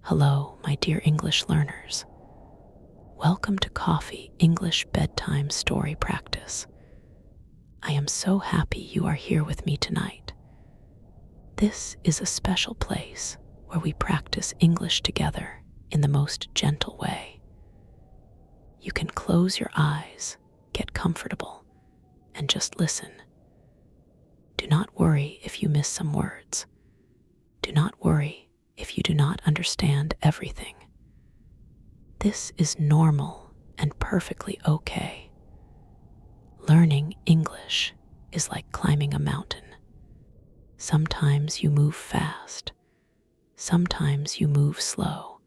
Hello, my dear English learners. Welcome to Coffee English Bedtime Story Practice. I am so happy you are here with me tonight. This is a special place where we practice English together in the most gentle way. You can close your eyes, get comfortable, and just listen. Do not worry if you miss some words. Do not worry if you do not understand everything. This is normal and perfectly okay. Learning English is like climbing a mountain. Sometimes you move fast, sometimes you move slow,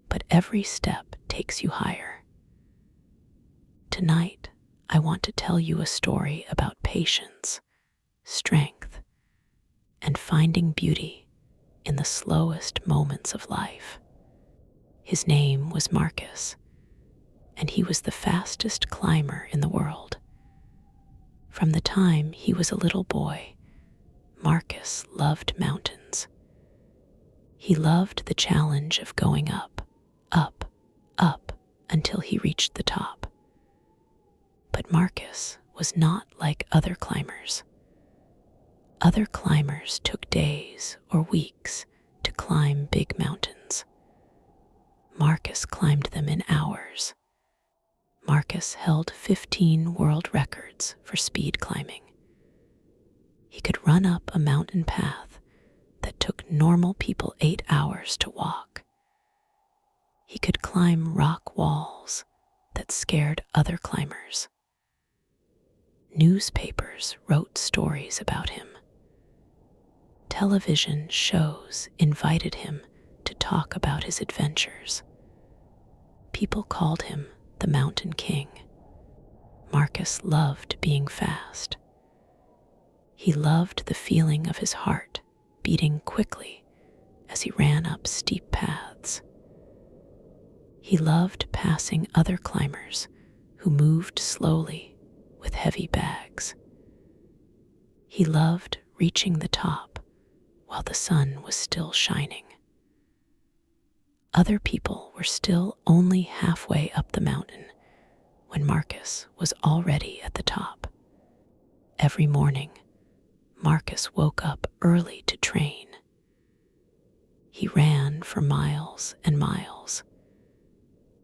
but every step takes you higher. Tonight, I want to tell you a story about patience, strength, and finding beauty in the slowest moments of life. His name was Marcus, and he was the fastest climber in the world. From the time he was a little boy, Marcus loved mountains. He loved the challenge of going up, up, up, until he reached the top. But Marcus was not like other climbers. Other climbers took days or weeks to climb big mountains. Marcus climbed them in hours. Marcus held 15 world records for speed climbing. He could run up a mountain path that took normal people 8 hours to walk. He could climb rock walls that scared other climbers. Newspapers wrote stories about him. Television shows invited him to talk about his adventures. People called him the Mountain King. Marcus loved being fast. He loved the feeling of his heart beating quickly as he ran up steep paths. He loved passing other climbers who moved slowly with heavy bags. He loved reaching the top while the sun was still shining. Other people were still only halfway up the mountain when Marcus was already at the top. Every morning, Marcus woke up early to train. He ran for miles and miles.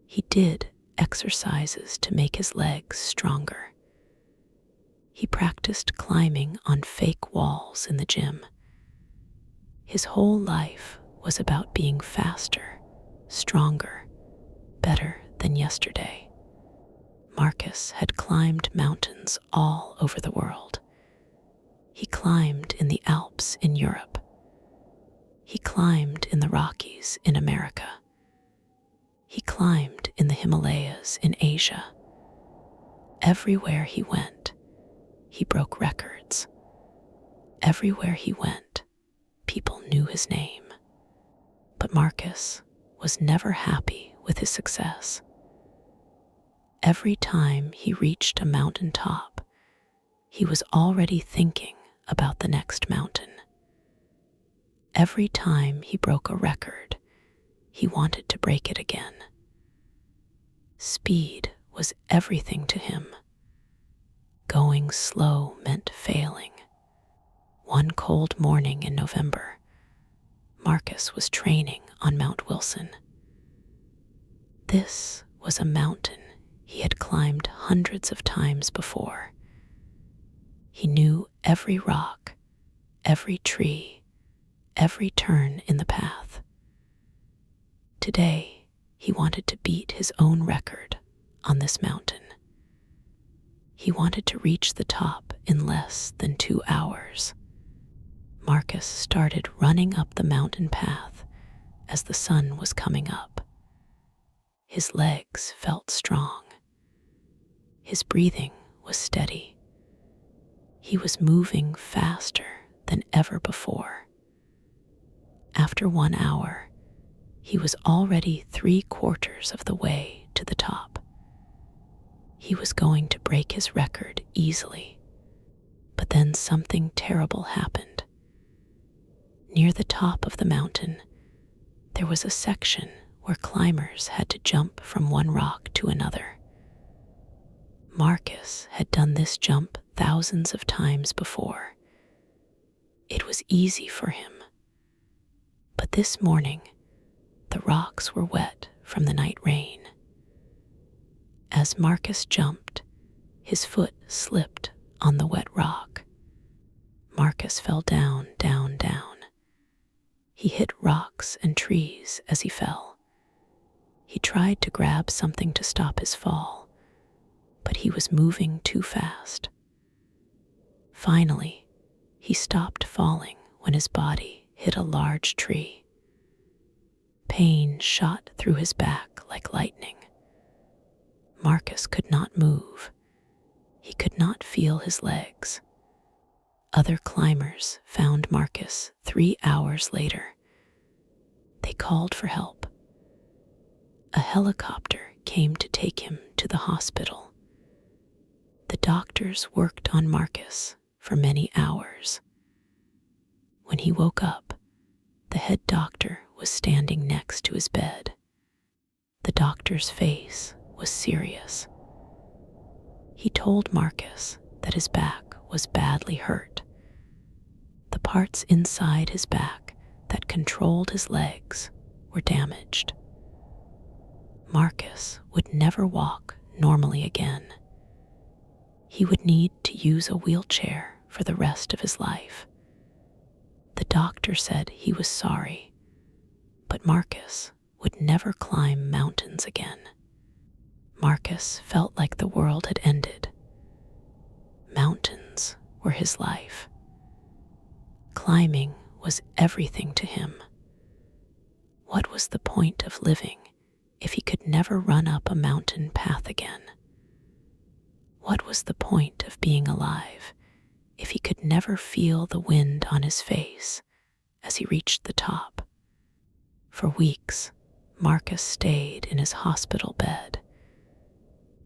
He did exercises to make his legs stronger. He practiced climbing on fake walls in the gym. His whole life was about being faster, stronger, better than yesterday. Marcus had climbed mountains all over the world. He climbed in the Alps in Europe. He climbed in the Rockies in America. He climbed in the Himalayas in Asia. Everywhere he went, he broke records. Everywhere he went, people knew his name. But Marcus was never happy with his success. Every time he reached a mountain top, he was already thinking about the next mountain. Every time he broke a record, he wanted to break it again. Speed was everything to him. Going slow meant failing. One cold morning in November, Marcus was training on Mount Wilson. This was a mountain he had climbed hundreds of times before. He knew every rock, every tree, every turn in the path. Today, he wanted to beat his own record on this mountain. He wanted to reach the top in less than 2 hours. Marcus started running up the mountain path as the sun was coming up. His legs felt strong. His breathing was steady. He was moving faster than ever before. After 1 hour, he was already 3/4 of the way to the top. He was going to break his record easily, but then something terrible happened. Near the top of the mountain, There was a section where climbers had to jump from one rock to another. Marcus had done this jump thousands of times before. It was easy for him. But this morning, the rocks were wet from the night rain. As Marcus jumped, his foot slipped on the wet rock. Marcus fell down, down, down. He hit rocks and trees as he fell. He tried to grab something to stop his fall, but he was moving too fast. Finally, he stopped falling when his body hit a large tree. Pain shot through his back like lightning. Marcus could not move. He could not feel his legs. Other climbers found Marcus 3 hours later. They called for help. A helicopter came to take him to the hospital. The doctors worked on Marcus for many hours. When he woke up, the head doctor was standing next to his bed. The doctor's face was serious. He told Marcus that his back was badly hurt. The parts inside his back that controlled his legs were damaged. Marcus would never walk normally again. He would need to use a wheelchair for the rest of his life. The doctor said he was sorry, but Marcus would never climb mountains again. Marcus felt like the world had ended. Mountains were his life. Climbing was everything to him. What was the point of living if he could never run up a mountain path again? What was the point of being alive if he could never feel the wind on his face as he reached the top? For weeks, Marcus stayed in his hospital bed.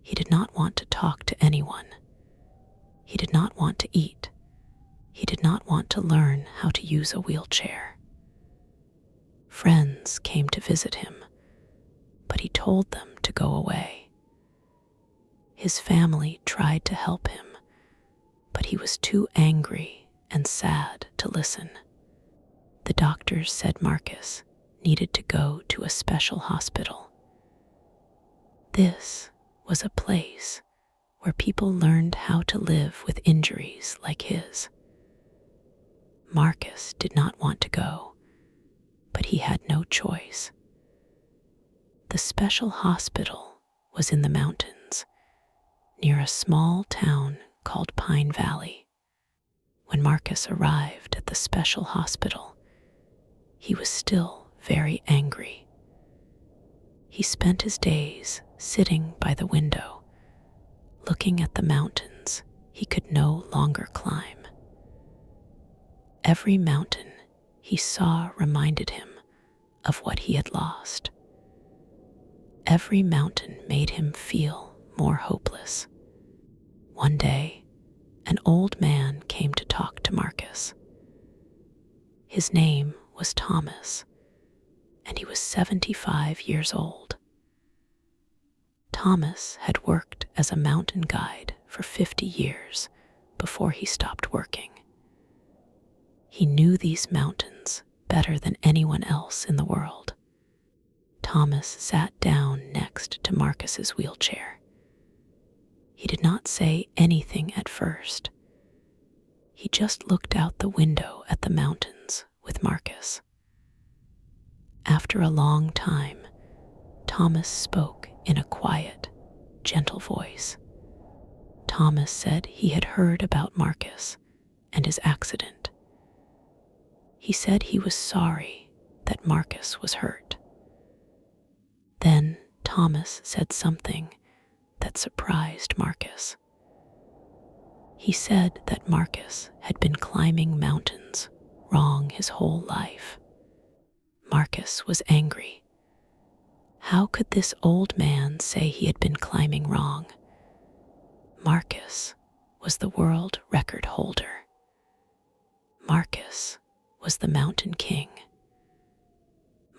He did not want to talk to anyone. He did not want to eat. He did not want to learn how to use a wheelchair. Friends came to visit him, but he told them to go away. His family tried to help him, but he was too angry and sad to listen. The doctors said Marcus needed to go to a special hospital. This was a place where people learned how to live with injuries like his. Marcus did not want to go, but he had no choice. The special hospital was in the mountains, near a small town called Pine Valley. When Marcus arrived at the special hospital, he was still very angry. He spent his days sitting by the window, looking at the mountains he could no longer climb. Every mountain he saw reminded him of what he had lost. Every mountain made him feel more hopeless. One day, an old man came to talk to Marcus. His name was Thomas, and he was 75 years old. Thomas had worked as a mountain guide for 50 years before he stopped working. He knew these mountains better than anyone else in the world. Thomas sat down next to Marcus's wheelchair. He did not say anything at first. He just looked out the window at the mountains with Marcus. After a long time, Thomas spoke in a quiet, gentle voice. Thomas said he had heard about Marcus and his accident. He said he was sorry that Marcus was hurt. Then Thomas said something that surprised Marcus. He said that Marcus had been climbing mountains wrong his whole life. Marcus was angry. How could this old man say he had been climbing wrong? Marcus was the world record holder. Marcus was the mountain king.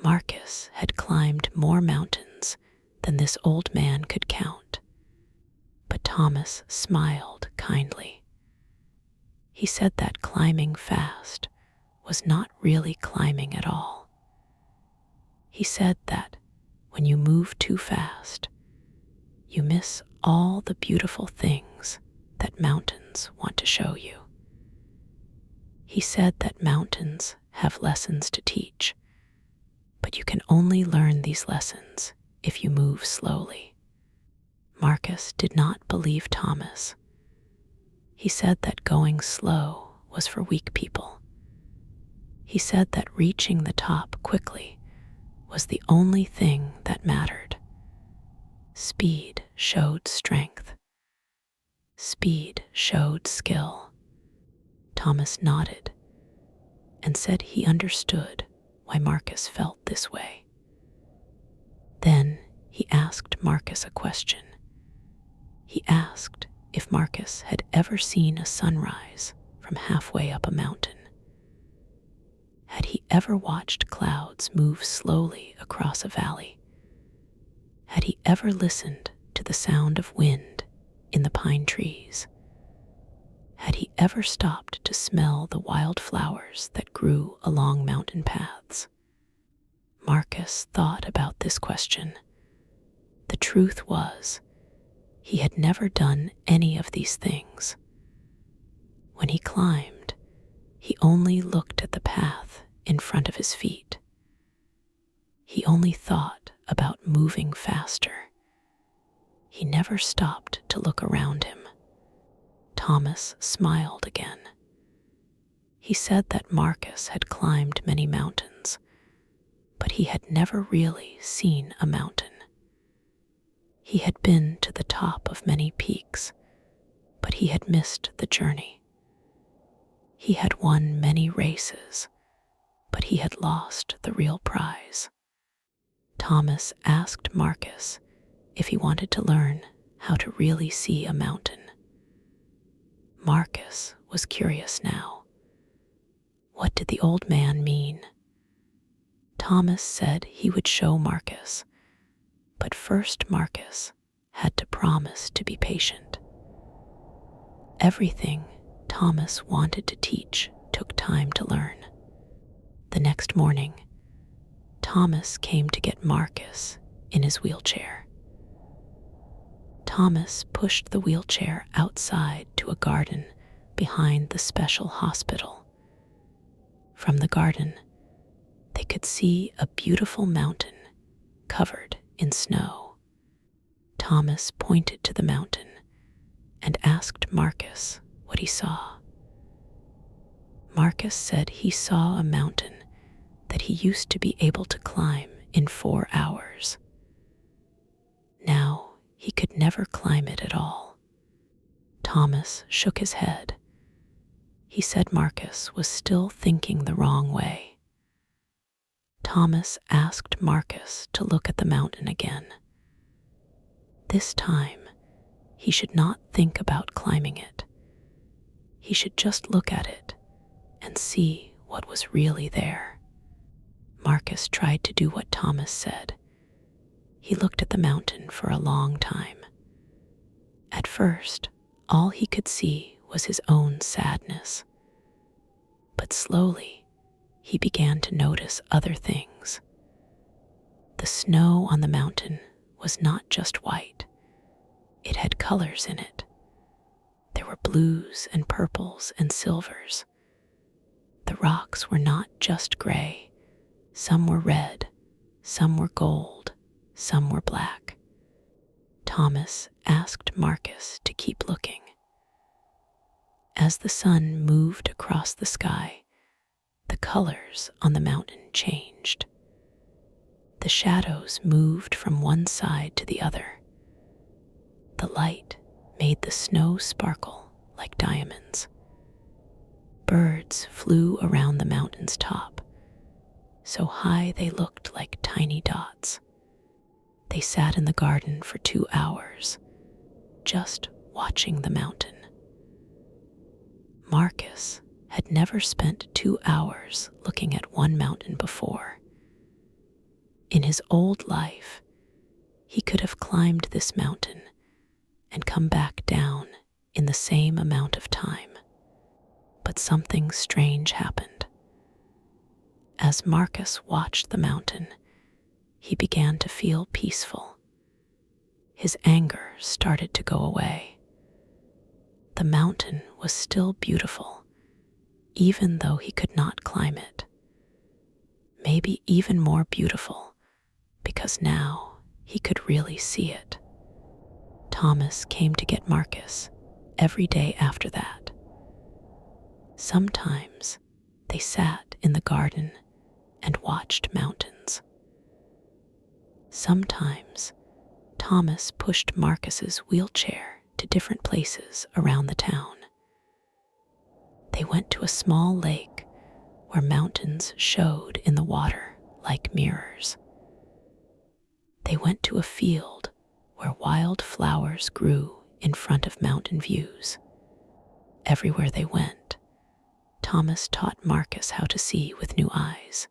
Marcus had climbed more mountains than this old man could count, but Thomas smiled kindly. He said that climbing fast was not really climbing at all. He said that when you move too fast, you miss all the beautiful things that mountains want to show you. He said that mountains have lessons to teach, but you can only learn these lessons if you move slowly. Marcus did not believe Thomas. He said that going slow was for weak people. He said that reaching the top quickly was the only thing that mattered. Speed showed strength. Speed showed skill. Thomas nodded and said he understood why Marcus felt this way. Then he asked Marcus a question. He asked if Marcus had ever seen a sunrise from halfway up a mountain. Had he ever watched clouds move slowly across a valley? Had he ever listened to the sound of wind in the pine trees? Had he ever stopped to smell the wild flowers that grew along mountain paths? Marcus thought about this question. The truth was, he had never done any of these things. When he climbed, he only looked at the path in front of his feet. He only thought about moving faster. He never stopped to look around him. Thomas smiled again. He said that Marcus had climbed many mountains, but he had never really seen a mountain. He had been to the top of many peaks, but he had missed the journey. He had won many races, but he had lost the real prize. Thomas asked Marcus if he wanted to learn how to really see a mountain. Marcus was curious now. What did the old man mean? Thomas said he would show Marcus, but first Marcus had to promise to be patient. Everything Thomas wanted to teach took time to learn. The next morning, Thomas came to get Marcus in his wheelchair. Thomas pushed the wheelchair outside to a garden behind the special hospital. From the garden, they could see a beautiful mountain covered in snow. Thomas pointed to the mountain and asked Marcus what he saw. Marcus said he saw a mountain that he used to be able to climb in 4 hours. Now he could never climb it at all. Thomas shook his head. He said Marcus was still thinking the wrong way. Thomas asked Marcus to look at the mountain again. This time, he should not think about climbing it. He should just look at it and see what was really there. Marcus tried to do what Thomas said. He looked at the mountain for a long time. At first, all he could see was his own sadness. But slowly, he began to notice other things. The snow on the mountain was not just white. It had colors in it. There were blues and purples and silvers. The rocks were not just gray. Some were red, some were gold, some were black. Thomas asked Marcus to keep looking. As the sun moved across the sky, the colors on the mountain changed. The shadows moved from one side to the other. The light made the snow sparkle like diamonds. Birds flew around the mountain's top. So high they looked like tiny dots. They sat in the garden for 2 hours, just watching the mountain. Marcus had never spent 2 hours looking at one mountain before. In his old life, he could have climbed this mountain and come back down in the same amount of time. But something strange happened. As Marcus watched the mountain, he began to feel peaceful. His anger started to go away. The mountain was still beautiful, even though he could not climb it. Maybe even more beautiful, because now he could really see it. Thomas came to get Marcus every day after that. Sometimes they sat in the garden and watched mountains. Sometimes Thomas pushed Marcus's wheelchair to different places around the town. They went to a small lake where mountains showed in the water like mirrors. They went to a field where wild flowers grew in front of mountain views. Everywhere they went, Thomas taught Marcus how to see with new eyes.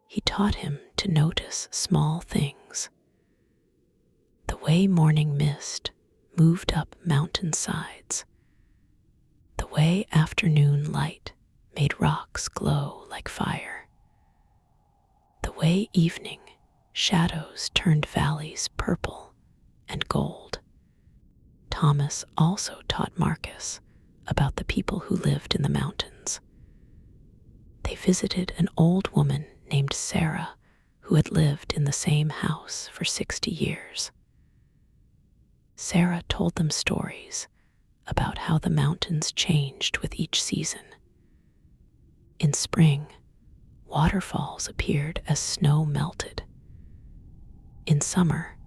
He taught him to notice small things. The way morning mist moved up mountain sides. The way afternoon light made rocks glow like fire. The way evening shadows turned valleys purple and gold. Thomas also taught Marcus about the people who lived in the mountains. They visited an old woman named Sarah who had lived in the same house for 60 years. Sarah told them stories about how the mountains changed with each season. In spring, waterfalls appeared as snow melted. In summer,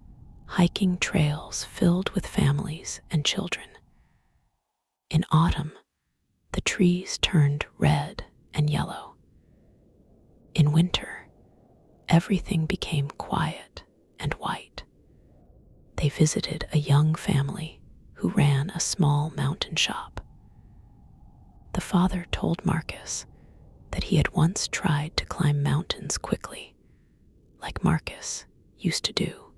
hiking trails filled with families and children. In autumn, the trees turned red and yellow. In winter, everything became quiet and white. They visited a young family who ran a small mountain shop. The father told Marcus that he had once tried to climb mountains quickly, like Marcus used to do.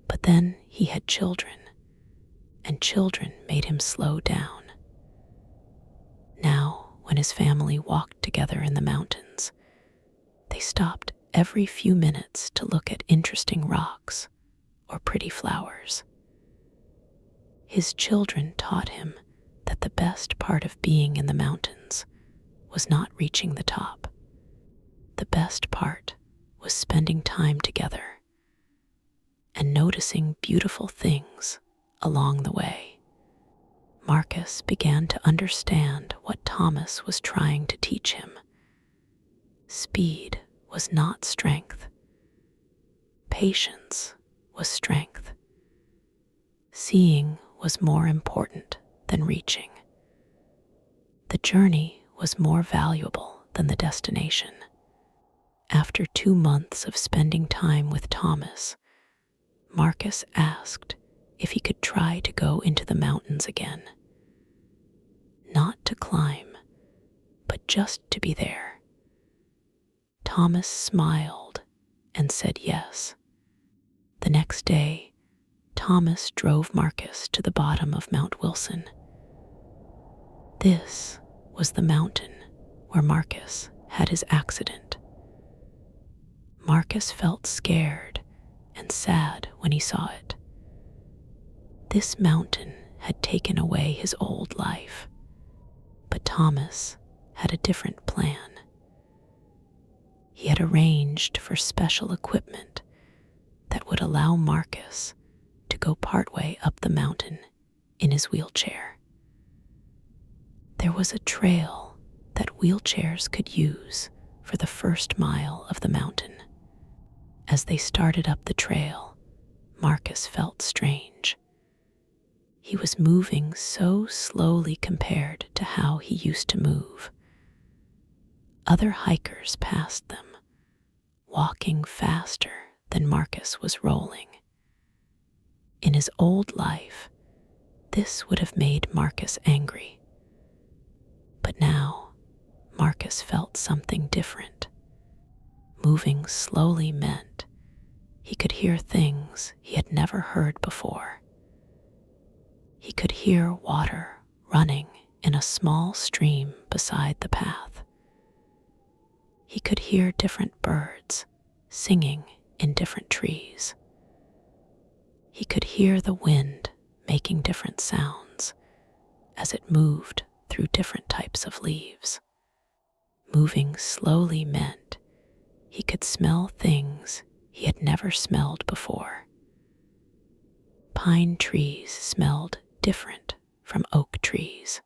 But then he had children, and children made him slow down. Now, when his family walked together in the mountains, they stopped every few minutes to look at interesting rocks or pretty flowers. His children taught him that the best part of being in the mountains was not reaching the top. The best part was spending time together and noticing beautiful things along the way. Marcus began to understand what Thomas was trying to teach him. Speed was not strength. Patience was strength. Seeing was more important than reaching. The journey was more valuable than the destination. After 2 months of spending time with Thomas, Marcus asked if he could try to go into the mountains again. Not to climb, but just to be there. Thomas smiled and said yes. The next day, Thomas drove Marcus to the bottom of Mount Wilson. This was the mountain where Marcus had his accident. Marcus felt scared and sad when he saw it. This mountain had taken away his old life, but Thomas had a different plan. He had arranged for special equipment that would allow Marcus to go partway up the mountain in his wheelchair. There was a trail that wheelchairs could use for the first mile of the mountain. As they started up the trail, Marcus felt strange. He was moving so slowly compared to how he used to move. Other hikers passed them, walking faster than Marcus was rolling. In his old life, this would have made Marcus angry. But now, Marcus felt something different. Moving slowly meant he could hear things he had never heard before. He could hear water running in a small stream beside the path. He could hear different birds singing in different trees. He could hear the wind making different sounds as it moved through different types of leaves. Moving slowly meant he could smell things he had never smelled before. Pine trees smelled different from oak trees.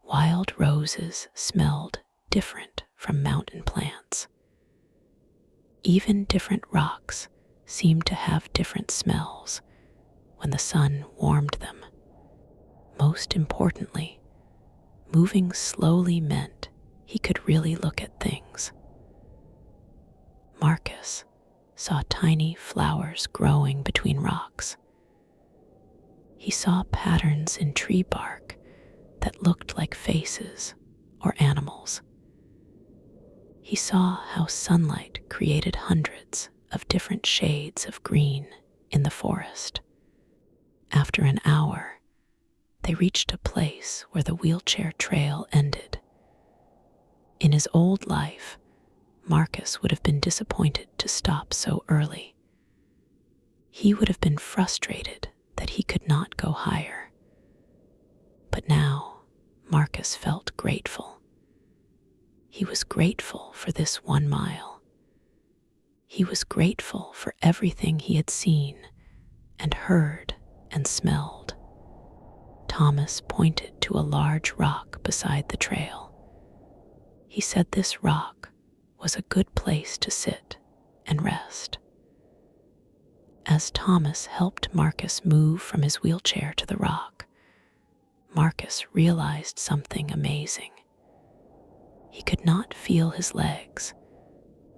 Wild roses smelled different from mountain plants. Even different rocks seemed to have different smells when the sun warmed them. Most importantly, moving slowly meant he could really look at things. Marcus saw tiny flowers growing between rocks. He saw patterns in tree bark that looked like faces or animals. He saw how sunlight created hundreds of different shades of green in the forest. After an hour, they reached a place where the wheelchair trail ended. In his old life, Marcus would have been disappointed to stop so early. He would have been frustrated that he could not go higher. But now, Marcus felt grateful. He was grateful for this 1 mile. He was grateful for everything he had seen and heard and smelled. Thomas pointed to a large rock beside the trail. He said this rock was a good place to sit and rest. As Thomas helped Marcus move from his wheelchair to the rock, Marcus realized something amazing. He could not feel his legs,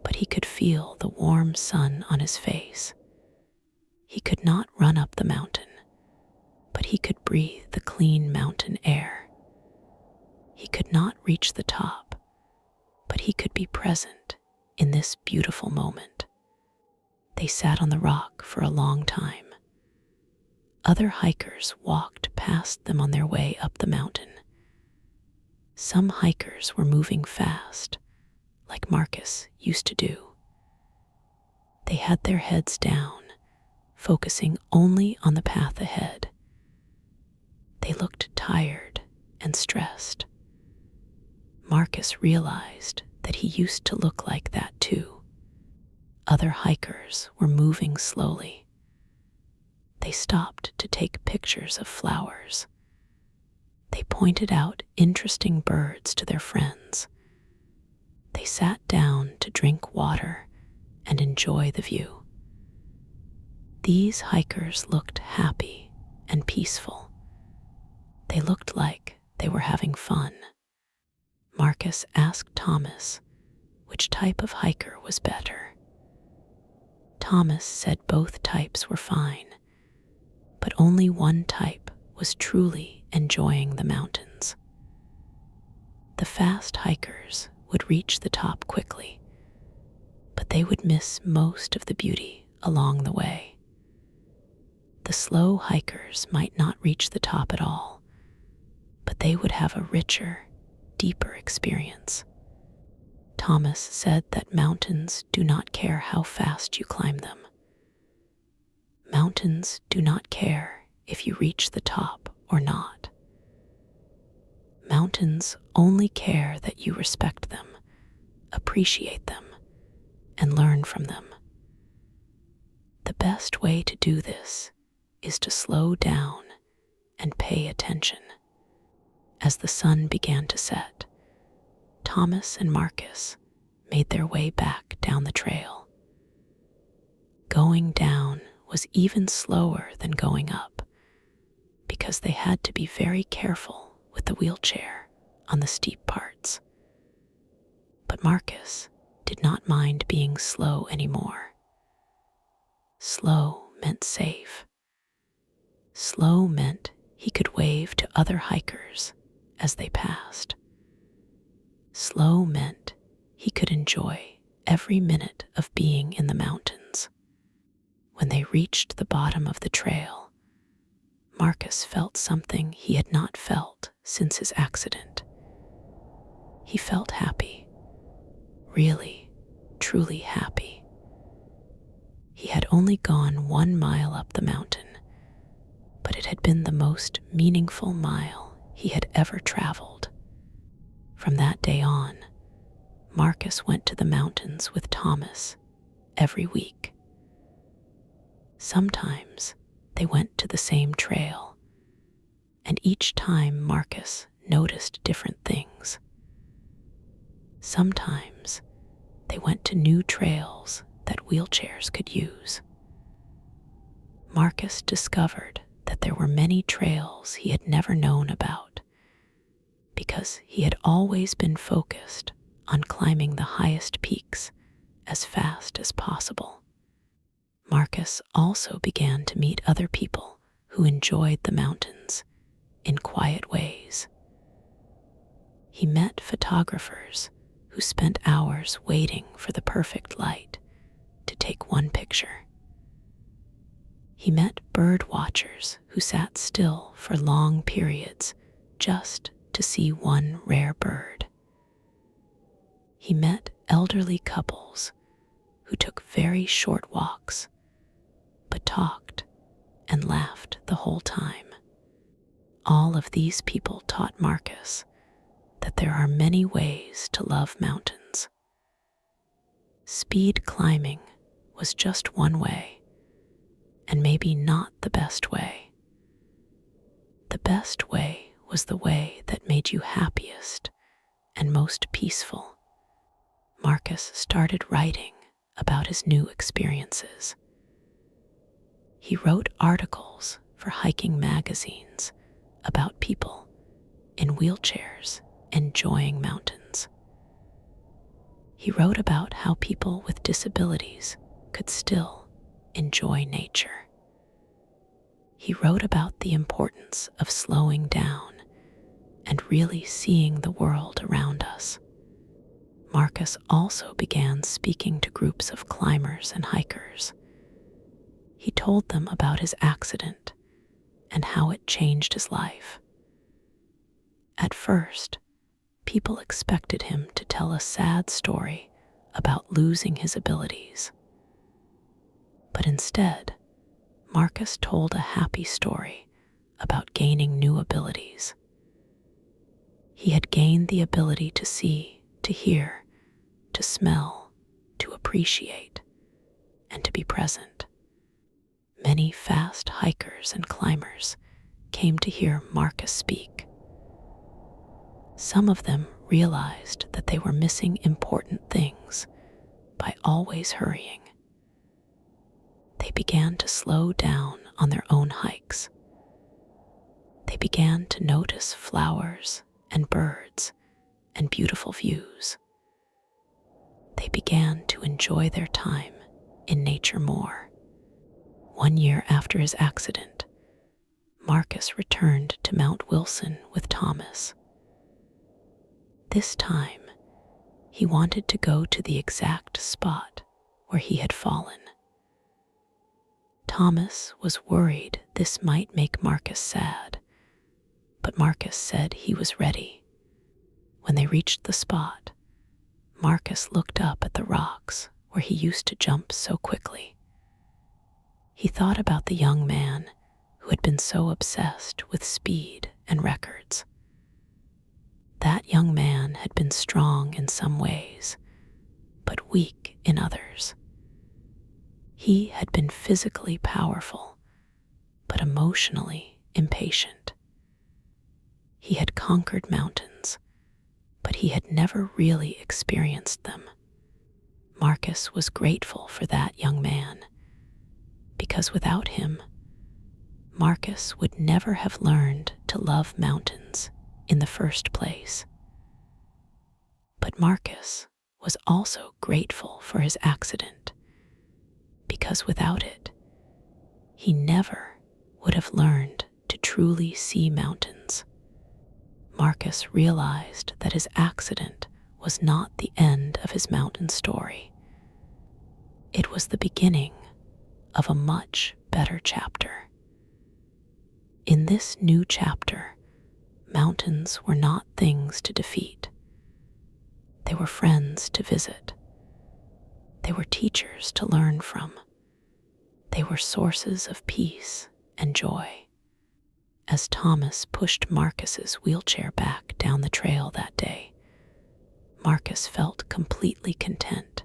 but he could feel the warm sun on his face. He could not run up the mountain, but he could breathe the clean mountain air. He could not reach the top, but he could be present in this beautiful moment. They sat on the rock for a long time. Other hikers walked past them on their way up the mountain. Some hikers were moving fast, like Marcus used to do. They had their heads down, focusing only on the path ahead. They looked tired and stressed. Marcus realized that he used to look like that too. Other hikers were moving slowly. They stopped to take pictures of flowers. They pointed out interesting birds to their friends. They sat down to drink water and enjoy the view. These hikers looked happy and peaceful. They looked like they were having fun. Marcus asked Thomas which type of hiker was better. Thomas said both types were fine, but only one type was truly enjoying the mountains. The fast hikers would reach the top quickly, but they would miss most of the beauty along the way. The slow hikers might not reach the top at all, but they would have a richer, deeper experience. Thomas said that mountains do not care how fast you climb them. Mountains do not care if you reach the top or not. Mountains only care that you respect them, appreciate them, and learn from them. The best way to do this is to slow down and pay attention. As the sun began to set, Thomas and Marcus made their way back down the trail. Going down was even slower than going up because they had to be very careful with the wheelchair on the steep parts. But Marcus did not mind being slow anymore. Slow meant safe. Slow meant he could wave to other hikers as they passed. Slow meant he could enjoy every minute of being in the mountains. When they reached the bottom of the trail, Marcus felt something he had not felt since his accident. He felt happy, really, truly happy. He had only gone 1 mile up the mountain, but it had been the most meaningful mile he had ever traveled. From that day on, Marcus went to the mountains with Thomas every week. Sometimes they went to the same trail, and each time Marcus noticed different things. Sometimes they went to new trails that wheelchairs could use. Marcus discovered that there were many trails he had never known about because he had always been focused on climbing the highest peaks as fast as possible. Marcus also began to meet other people who enjoyed the mountains in quiet ways. He met photographers who spent hours waiting for the perfect light to take one picture. He met bird watchers who sat still for long periods just to see one rare bird. He met elderly couples who took very short walks but talked and laughed the whole time. All of these people taught Marcus that there are many ways to love mountains. Speed climbing was just one way, and maybe not the best way. The best way was the way that made you happiest and most peaceful. Marcus started writing about his new experiences. He wrote articles for hiking magazines about people in wheelchairs enjoying mountains. He wrote about how people with disabilities could still enjoy nature. He wrote about the importance of slowing down and really seeing the world around us. Marcus also began speaking to groups of climbers and hikers. He told them about his accident and how it changed his life. At first, people expected him to tell a sad story about losing his abilities. But instead, Marcus told a happy story about gaining new abilities. He had gained the ability to see, to hear, to smell, to appreciate, and to be present. Many fast hikers and climbers came to hear Marcus speak. Some of them realized that they were missing important things by always hurrying. They began to slow down on their own hikes. They began to notice flowers and birds and beautiful views. They began to enjoy their time in nature more. 1 year after his accident, Marcus returned to Mount Wilson with Thomas. This time, he wanted to go to the exact spot where he had fallen. Thomas was worried this might make Marcus sad, but Marcus said he was ready. When they reached the spot, Marcus looked up at the rocks where he used to jump so quickly. He thought about the young man who had been so obsessed with speed and records. That young man had been strong in some ways, but weak in others. He had been physically powerful, but emotionally impatient. He had conquered mountains, but he had never really experienced them. Marcus was grateful for that young man, because without him, Marcus would never have learned to love mountains in the first place. But Marcus was also grateful for his accident, because without it, he never would have learned to truly see mountains. Marcus realized that his accident was not the end of his mountain story. was the beginning of a much better chapter. In this new chapter, mountains were not things to defeat. They were friends to visit. They were teachers to learn from. They were sources of peace and joy. As Thomas pushed Marcus's wheelchair back down the trail that day, Marcus felt completely content.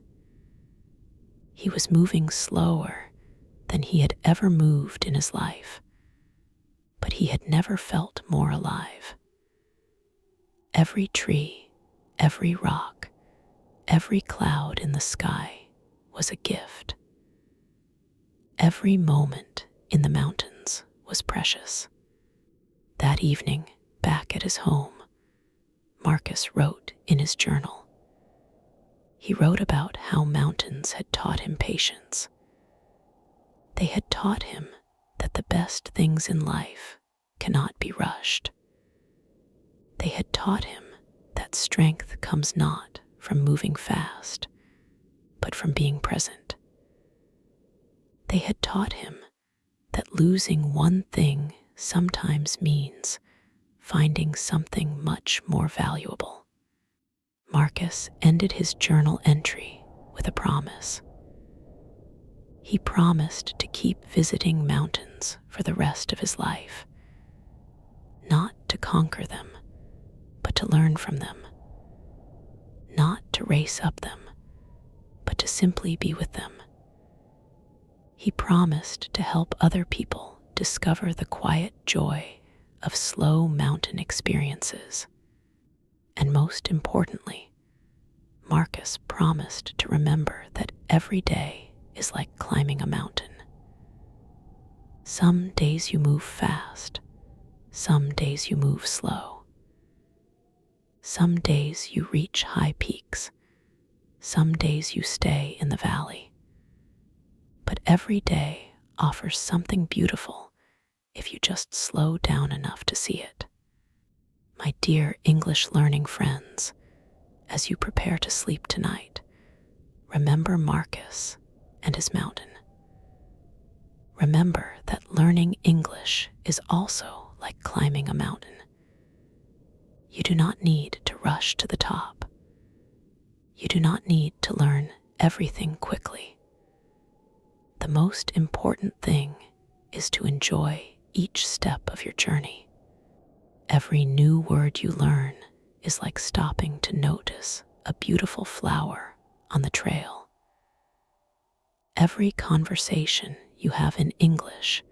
He was moving slower than he had ever moved in his life, but he had never felt more alive. Every tree, every rock, every cloud in the sky was a gift. Every moment in the mountains was precious. That evening, back at his home, Marcus wrote in his journal. He wrote about how mountains had taught him patience. They had taught him that the best things in life cannot be rushed. They had taught him that strength comes not from moving fast, but from being present. They had taught him that losing one thing sometimes means finding something much more valuable. Marcus ended his journal entry with a promise. He promised to keep visiting mountains for the rest of his life, not to conquer them, but to learn from them, not to race up them, but to simply be with them. He promised to help other people discover the quiet joy of slow mountain experiences. And most importantly, Marcus promised to remember that every day is like climbing a mountain. Some days you move fast, some days you move slow. Some days you reach high peaks, some days you stay in the valley. But every day offers something beautiful if you just slow down enough to see it. My dear English learning friends, as you prepare to sleep tonight, remember Marcus and his mountain. Remember that learning English is also like climbing a mountain. You do not need to rush to the top. You do not need to learn everything quickly. The most important thing is to enjoy each step of your journey. Every new word you learn is like stopping to notice a beautiful flower on the trail. Every conversation you have in English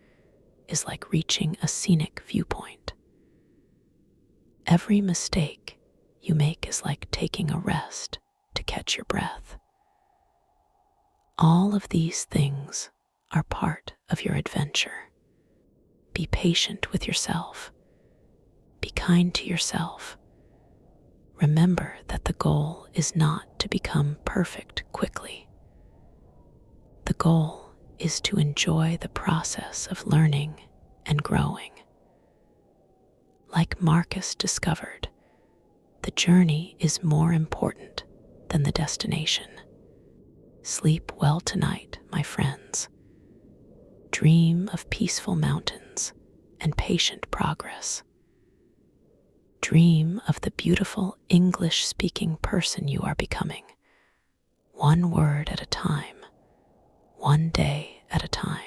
is like reaching a scenic viewpoint. Every mistake you make is like taking a rest to catch your breath. All of these things are part of your adventure. Be patient with yourself. Be kind to yourself. Remember that the goal is not to become perfect quickly. The goal is to enjoy the process of learning and growing. Like Marcus discovered, the journey is more important than the destination. Sleep well tonight, my friends. Dream of peaceful mountains and patient progress. Dream of the beautiful English-speaking person you are becoming, one word at a time, one day at a time.